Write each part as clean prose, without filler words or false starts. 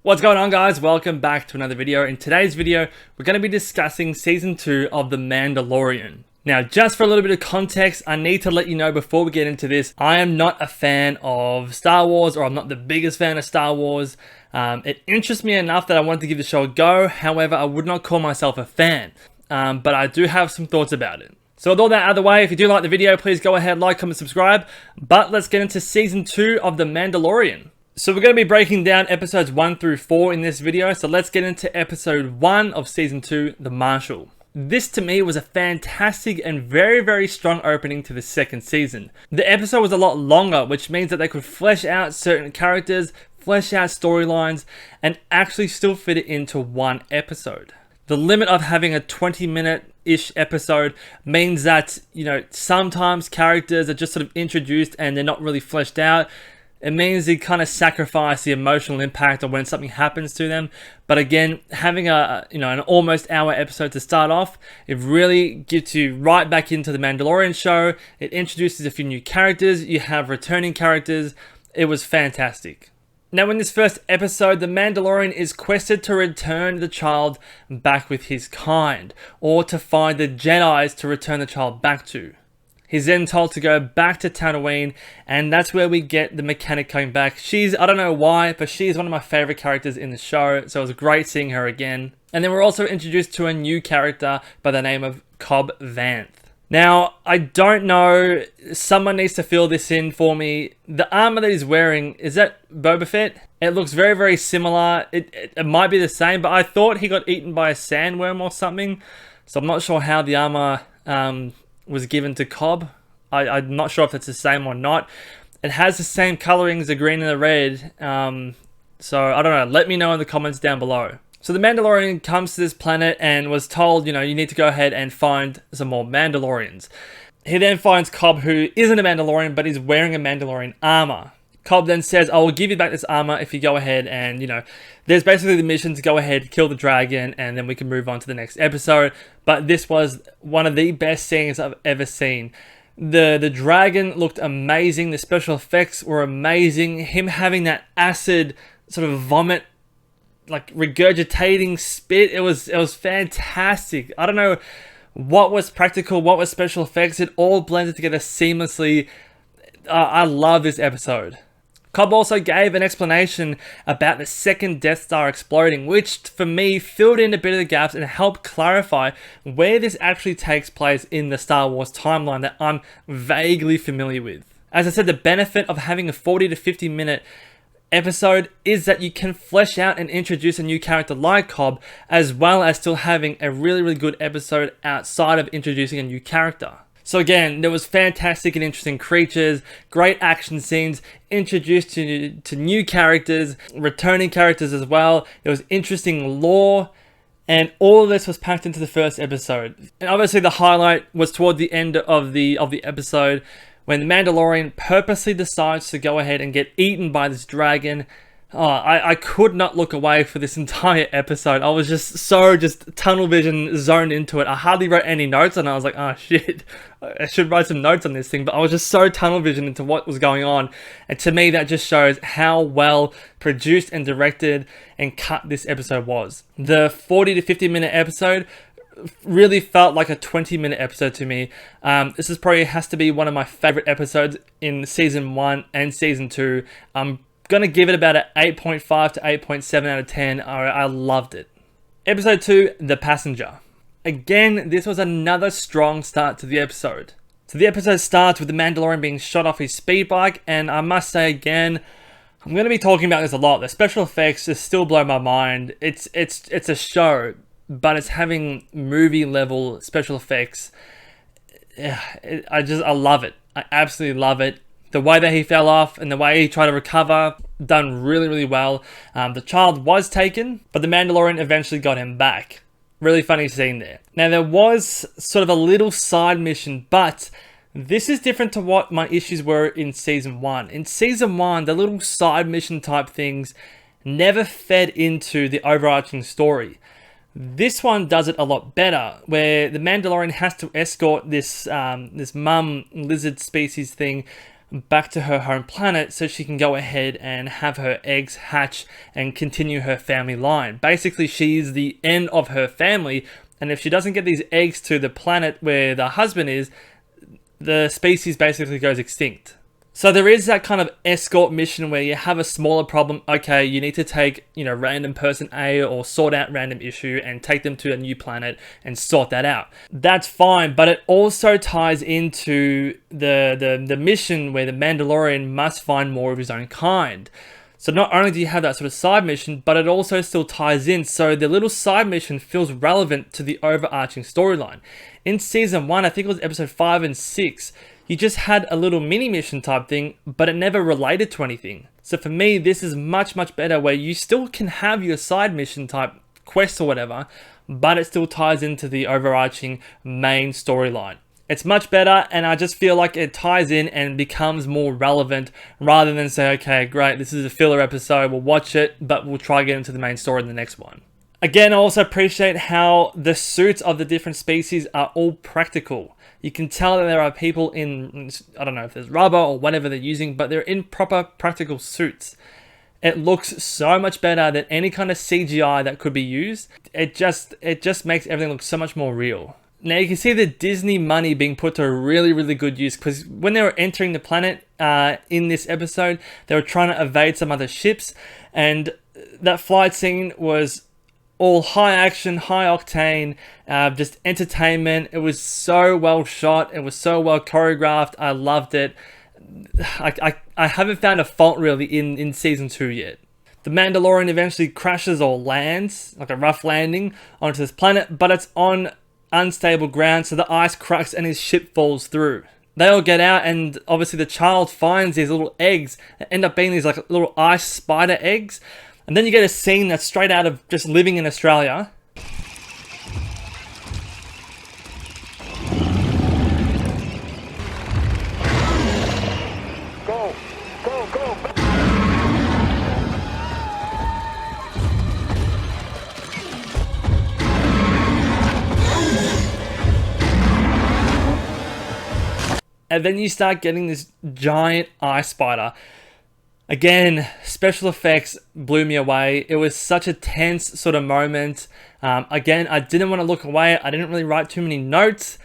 What's going on, guys? Welcome back to another video. In today's video, we're going to be discussing Season 2 of The Mandalorian. Now, just for a little bit of context, I need to let you know before we get into this, I am not a fan of Star Wars, or I'm not the biggest fan of Star Wars. It interests me enough that I wanted to give the show a go. However, I would not call myself a fan, but I do have some thoughts about it. So with all that out of the way, if you do like the video, please go ahead, like, comment, subscribe. But let's get into Season 2 of The Mandalorian. So we're going to be breaking down episodes 1 through 4 in this video. So let's get into episode 1 of season 2, The Marshal. This to me was a fantastic and very strong opening to the second season. The episode was a lot longer, which means that they could flesh out certain characters, flesh out storylines, and actually still fit it into one episode. The limit of having a 20-minute-ish episode means that, sometimes characters are just sort of introduced and they're not really fleshed out. It means you kind of sacrifice the emotional impact of when something happens to them. But again, having an almost hour episode to start off, it really gets you right back into the Mandalorian show. It introduces a few new characters. You have returning characters. It was fantastic. Now, in this first episode, the Mandalorian is quested to return the child back with his kind, or to find the Jedis to return the child back to. He's then told to go back to Tatooine, and that's where we get the mechanic coming back. I don't know why, but she's one of my favorite characters in the show, so it was great seeing her again. And then we're also introduced to a new character by the name of Cobb Vanth. Now, I don't know, someone needs to fill this in for me. The armor that he's wearing, is that Boba Fett? It looks very similar. It might be the same, but I thought he got eaten by a sandworm or something, so I'm not sure how the armor was given to Cobb. I'm not sure if it's the same or not. It has the same colorings, the green and the red. So I don't know. Let me know in the comments down below. So the Mandalorian comes to this planet and was told, you need to go ahead and find some more Mandalorians. He then finds Cobb, who isn't a Mandalorian, but he's wearing a Mandalorian armor. Cobb then says, I will give you back this armor if you go ahead and, there's basically the mission to go ahead, kill the dragon, and then we can move on to the next episode. But this was one of the best scenes I've ever seen. The dragon looked amazing. The special effects were amazing. Him having that acid sort of vomit, like regurgitating spit, it was fantastic. I don't know what was practical, what was special effects. It all blended together seamlessly. I love this episode. Cobb also gave an explanation about the second Death Star exploding, which for me filled in a bit of the gaps and helped clarify where this actually takes place in the Star Wars timeline that I'm vaguely familiar with. As I said, the benefit of having a 40 to 50 minute episode is that you can flesh out and introduce a new character like Cobb, as well as still having a really good episode outside of introducing a new character. So again, there was fantastic and interesting creatures, great action scenes, introduced to new characters, returning characters as well. There was interesting lore, and all of this was packed into the first episode. And obviously the highlight was toward the end of the episode, when the Mandalorian purposely decides to go ahead and get eaten by this dragon. I could not look away for this entire episode. I was just tunnel vision zoned into it. I hardly wrote any notes, and I was like, oh shit, I should write some notes on this thing. But I was just so tunnel vision into what was going on. And to me, that just shows how well produced and directed and cut this episode was. The 40 to 50 minute episode really felt like a 20-minute episode to me. This is probably has to be one of my favorite episodes in season 1 and season 2. I'm gonna give it about an 8.5 to 8.7 out of 10. I loved it. Episode 2, The Passenger. Again, this was another strong start to the episode. So the episode starts with the Mandalorian being shot off his speed bike, and I must say again, I'm gonna be talking about this a lot. The special effects just still blow my mind. It's a show, but it's having movie level special effects. I love it. I absolutely love it. The way that he fell off and the way he tried to recover, done really well. The child was taken, but the Mandalorian eventually got him back. Really funny scene there. Now, there was sort of a little side mission, but this is different to what my issues were in Season 1. In Season 1, the little side mission type things never fed into the overarching story. This one does it a lot better, where the Mandalorian has to escort this mum lizard species thing back to her home planet so she can go ahead and have her eggs hatch and continue her family line. Basically, she's the end of her family, and if she doesn't get these eggs to the planet where the husband is, the species basically goes extinct. So there is that kind of escort mission where you have a smaller problem. Okay, you need to take, random person A or sort out random issue and take them to a new planet and sort that out. That's fine, but it also ties into the mission where the Mandalorian must find more of his own kind. So not only do you have that sort of side mission, but it also still ties in. So the little side mission feels relevant to the overarching storyline. In season 1, I think it was episode 5 and 6, you just had a little mini mission type thing, but it never related to anything. So for me, this is much, much better where you still can have your side mission type quest or whatever, but it still ties into the overarching main storyline. It's much better, and I just feel like it ties in and becomes more relevant rather than say, okay, great, this is a filler episode, we'll watch it, but we'll try to get into the main story in the next one. Again, I also appreciate how the suits of the different species are all practical. You can tell that there are people in, I don't know if there's rubber or whatever they're using, but they're in proper practical suits. It looks so much better than any kind of CGI that could be used. It just makes everything look so much more real. Now you can see the Disney money being put to a really, really good use, because when they were entering the planet in this episode, they were trying to evade some other ships, and that flight scene was all high action, high octane, just entertainment. It was so well shot. It was so well choreographed. I loved it. I haven't found a fault really in season 2 yet. The Mandalorian eventually crashes or lands, like a rough landing, onto this planet, but it's on unstable ground, so the ice cracks and his ship falls through. They all get out, and obviously the child finds these little eggs that end up being these like little ice spider eggs. And then you get a scene that's straight out of just living in Australia. Go, go, go. And then you start getting this giant ice spider. Again, special effects blew me away. It was such a tense sort of moment. Again, I didn't want to look away. I didn't really write too many notes.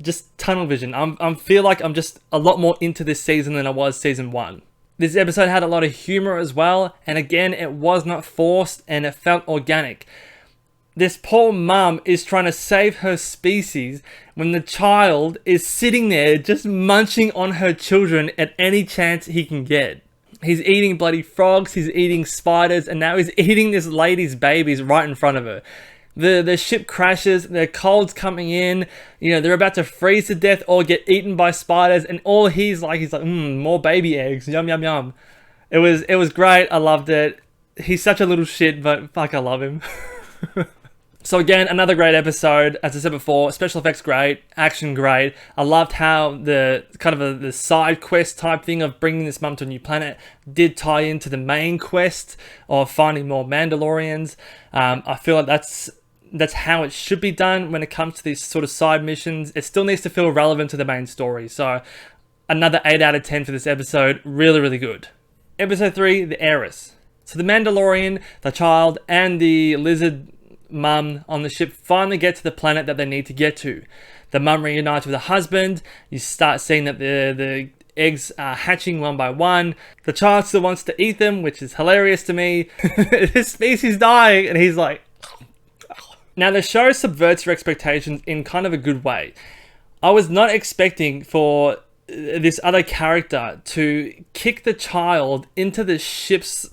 Just tunnel vision. I feel like I'm just a lot more into this season than I was season 1. This episode had a lot of humor as well. And again, it was not forced and it felt organic. This poor mum is trying to save her species when the child is sitting there just munching on her children at any chance he can get. He's eating bloody frogs, he's eating spiders, and now he's eating this lady's babies right in front of her. The ship crashes, the cold's coming in, they're about to freeze to death or get eaten by spiders, and all he's like, more baby eggs, yum, yum, yum. It was great, I loved it. He's such a little shit, but fuck, I love him. So again, another great episode. As I said before, special effects great, action great. I loved how the kind of the side quest type thing of bringing this mum to a new planet did tie into the main quest of finding more Mandalorians. I feel like that's how it should be done when it comes to these sort of side missions. It still needs to feel relevant to the main story. So another 8 out of 10 for this episode. Really, really good. Episode 3, The Heiress. So the Mandalorian, the child, and the lizard mum on the ship finally get to the planet that they need to get to. The mum reunites with the husband. You start seeing that the eggs are hatching one by one. The child still wants to eat them, which is hilarious to me. His species dying, and he's like... Now the show subverts your expectations in kind of a good way. I was not expecting for this other character to kick the child into the ship's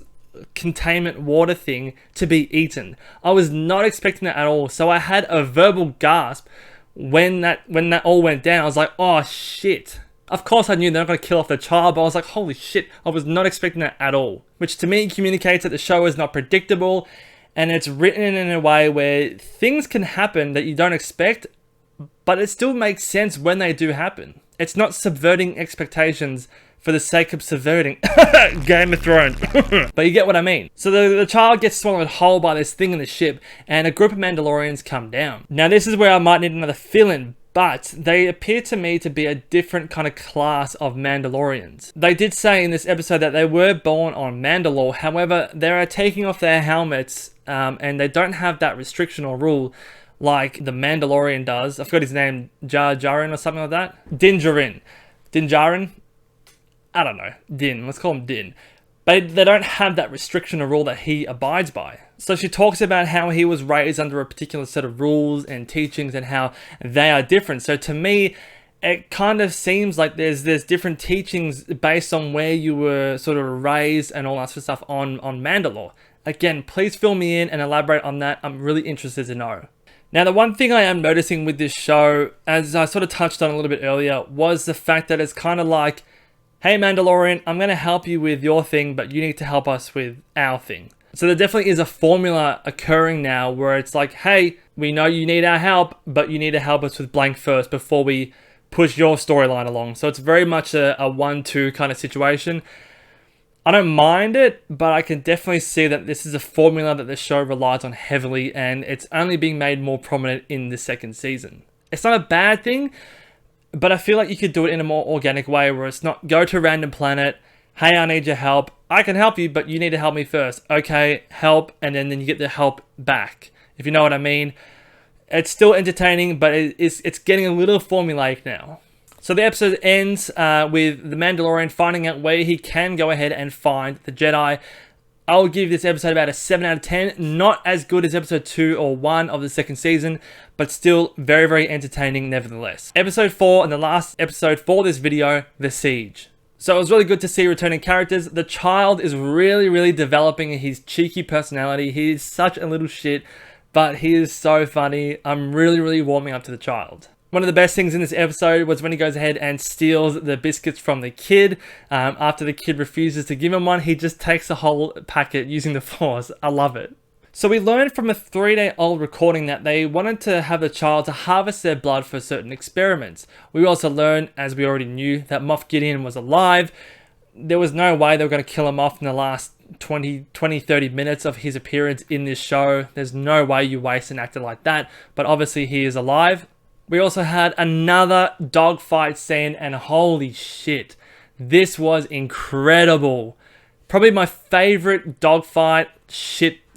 containment water thing to be eaten. I was not expecting that at all. So I had a verbal gasp when that all went down. I was like, oh shit. Of course I knew they're not going to kill off the child, but I was like, holy shit, I was not expecting that at all. Which to me communicates that the show is not predictable, and it's written in a way where things can happen that you don't expect, but it still makes sense when they do happen. It's not subverting expectations for the sake of subverting. Game of Thrones. But you get what I mean. So the child gets swallowed whole by this thing in the ship, and a group of Mandalorians come down. Now this is where I might need another fill-in, but they appear to me to be a different kind of class of Mandalorians. They did say in this episode that they were born on Mandalore, however, they are taking off their helmets and they don't have that restriction or rule like the Mandalorian does. I forgot his name, Jar Jarin or something like that. Din Djarin. Din Djarin? I don't know. Din. Let's call him Din. But they don't have that restriction or rule that he abides by. So she talks about how he was raised under a particular set of rules and teachings and how they are different. So to me, it kind of seems like there's different teachings based on where you were sort of raised and all that sort of stuff on Mandalore. Again, please fill me in and elaborate on that. I'm really interested to know. Now, the one thing I am noticing with this show, as I sort of touched on a little bit earlier, was the fact that it's kind of like, hey Mandalorian, I'm going to help you with your thing, but you need to help us with our thing. So there definitely is a formula occurring now where it's like, hey, we know you need our help, but you need to help us with blank first before we push your storyline along. So it's very much a 1-2 kind of situation. I don't mind it, but I can definitely see that this is a formula that the show relies on heavily, and it's only being made more prominent in the second season. It's not a bad thing, but I feel like you could do it in a more organic way where it's not go to a random planet, hey, I need your help. I can help you, but you need to help me first. Okay, help, and then you get the help back, if you know what I mean. It's still entertaining, but it's getting a little formulaic now. So the episode ends with the Mandalorian finding out where he can go ahead and find the Jedi. I'll give this episode about a 7 out of 10. Not as good as episode 2 or 1 of the second season, but still very, very entertaining nevertheless. Episode 4 and the last episode for this video, The Siege. So it was really good to see returning characters. The child is really, really developing his cheeky personality. He is such a little shit, but he is so funny. I'm really, really warming up to the child. One of the best things in this episode was when he goes ahead and steals the biscuits from the kid. After the kid refuses to give him one, he just takes the whole packet using the Force. I love it. So we learned from a 3-day-old recording that they wanted to have the child to harvest their blood for certain experiments. We also learned, as we already knew, that Moff Gideon was alive. There was no way they were going to kill him off in the last 30 minutes of his appearance in this show. There's no way you waste an actor like that, but obviously he is alive. We also had another dogfight scene, and holy shit, this was incredible. Probably my favorite dogfight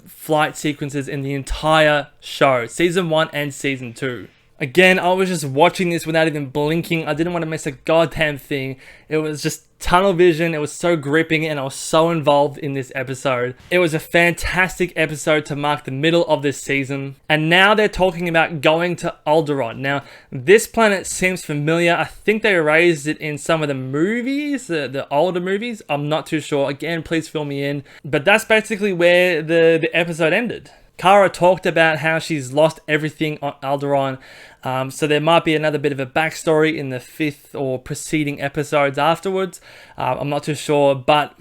flight sequences in the entire show, season 1 and season 2. Again, I was just watching this without even blinking. I didn't want to miss a goddamn thing. It was just tunnel vision. It was so gripping, and I was so involved in this episode. It was a fantastic episode to mark the middle of this season. And now they're talking about going to Alderaan. Now, this planet seems familiar. I think they erased it in some of the movies, the older movies. I'm not too sure. Again, please fill me in. But that's basically where the episode ended. Kara talked about how she's lost everything on Alderaan, so there might be another bit of a backstory in the 5th or preceding episodes afterwards. I'm not too sure, but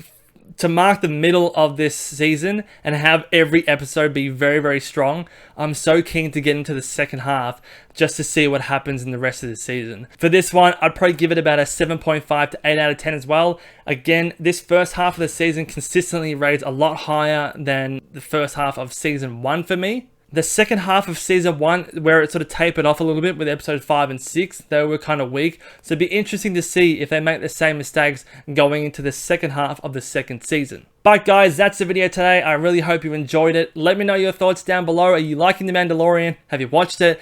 to mark the middle of this season and have every episode be very, very strong, I'm so keen to get into the second half just to see what happens in the rest of the season. For this one, I'd probably give it about a 7.5 to 8 out of 10 as well. Again, this first half of the season consistently rates a lot higher than the first half of season 1 for me. The second half of season 1, where it sort of tapered off a little bit with episode 5 and 6, they were kind of weak. So it'd be interesting to see if they make the same mistakes going into the second half of the second season. But guys, that's the video today. I really hope you enjoyed it. Let me know your thoughts down below. Are you liking The Mandalorian? Have you watched it?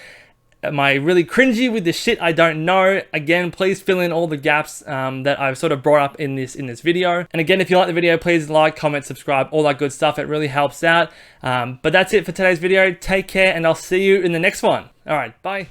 Am I really cringy with the shit I don't know? Again, please fill in all the gaps that I've sort of brought up in this video. And again, if you like the video, please like, comment, subscribe, all that good stuff. It really helps out. But that's it for today's video. Take care, and I'll see you in the next one. All right, bye.